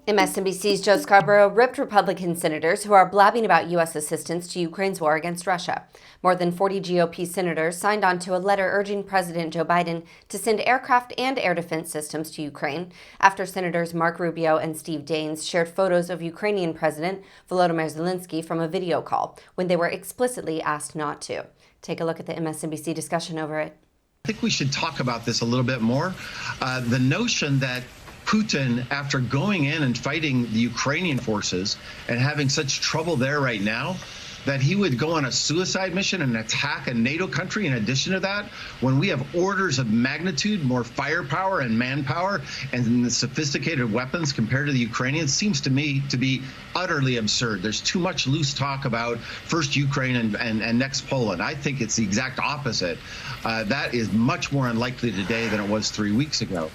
MSNBC's Joe Scarborough ripped Republican senators who are blabbing about U.S. assistance to Ukraine's war against Russia. More than 40 GOP senators signed on to a letter urging President Joe Biden to send aircraft and air defense systems to Ukraine after Senators Mark Rubio and Steve Daines shared photos of Ukrainian President Volodymyr Zelenskyy from a video call when they were explicitly asked not to. Take a look at the MSNBC discussion over it. I think we should talk about this a little bit more. The notion that Putin, after going in and fighting the Ukrainian forces and having such trouble there right now, that he would go on a suicide mission and attack a NATO country in addition to that, when we have orders of magnitude more firepower and manpower and the sophisticated weapons compared to the Ukrainians, seems to me to be utterly absurd. There's too much loose talk about first Ukraine and next Poland. I think it's the exact opposite. That is much more unlikely today than it was 3 weeks ago.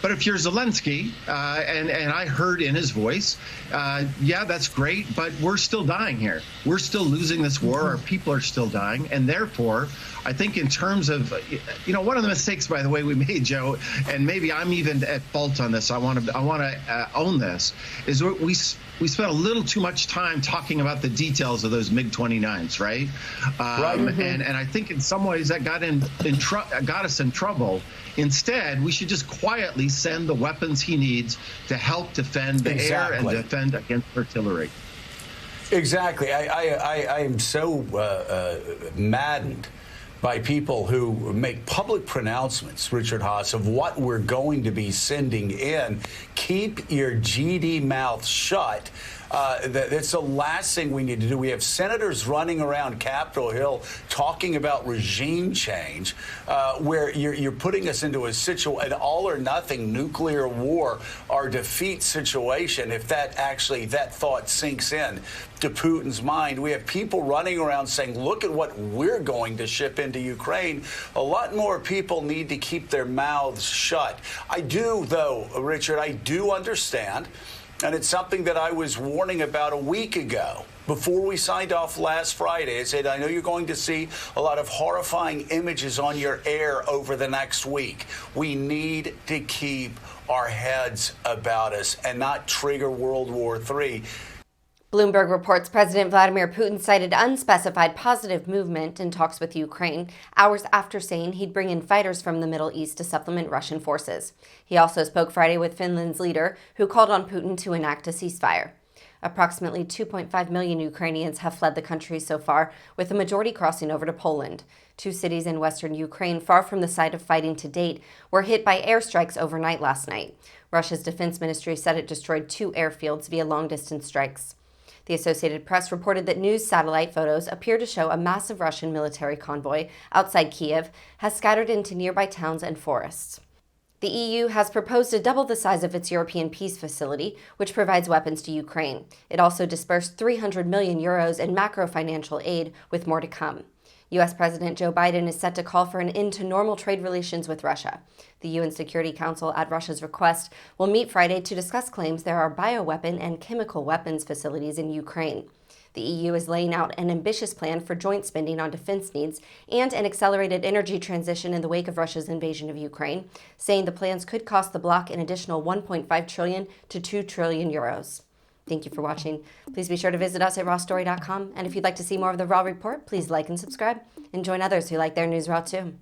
But if you're Zelenskyy, and I heard in his voice, yeah, that's great, but we're still dying here. We're still losing this war. Our people are still dying. And therefore, I think in terms of, one of the mistakes, by the way, we made, Joe, and maybe I'm even at fault on this, I want to own this, is we spent a little too much time talking about the details of those MiG-29s, right? Right. And I think in some ways that got us in trouble. Instead, we should just quietly send the weapons he needs to help defend the air and defend against artillery. Exactly. I am so maddened by people who make public pronouncements, Richard Haas, of what we're going to be sending in. Keep your GD mouth shut. That's the last thing we need to do. We have senators running around Capitol Hill talking about regime change, where you're putting us into an all-or-nothing nuclear war or defeat situation. If that thought sinks in to Putin's mind, we have people running around saying, look at what we're going to ship into Ukraine. A lot more people need to keep their mouths shut. I do, though, Richard, I do understand. And it's something that I was warning about a week ago. Before we signed off last Friday, I said, I know you're going to see a lot of horrifying images on your air over the next week. We need to keep our heads about us and not trigger World War III. Bloomberg reports President Vladimir Putin cited unspecified positive movement in talks with Ukraine hours after saying he'd bring in fighters from the Middle East to supplement Russian forces. He also spoke Friday with Finland's leader, who called on Putin to enact a ceasefire. Approximately 2.5 million Ukrainians have fled the country so far, with the majority crossing over to Poland. 2 cities in western Ukraine, far from the site of fighting to date, were hit by airstrikes overnight last night. Russia's defense ministry said it destroyed 2 airfields via long-distance strikes. The Associated Press reported that news satellite photos appear to show a massive Russian military convoy outside Kiev has scattered into nearby towns and forests. The EU has proposed to double the size of its European peace facility, which provides weapons to Ukraine. It also dispersed 300 million euros in macro-financial aid, with more to come. U.S. President Joe Biden is set to call for an end to normal trade relations with Russia. The UN Security Council, at Russia's request, will meet Friday to discuss claims there are bioweapon and chemical weapons facilities in Ukraine. The EU is laying out an ambitious plan for joint spending on defense needs and an accelerated energy transition in the wake of Russia's invasion of Ukraine, saying the plans could cost the bloc an additional 1.5 trillion to 2 trillion euros. Thank you for watching. Please be sure to visit us at rawstory.com. And if you'd like to see more of the Raw Report, please like and subscribe and join others who like their news raw too.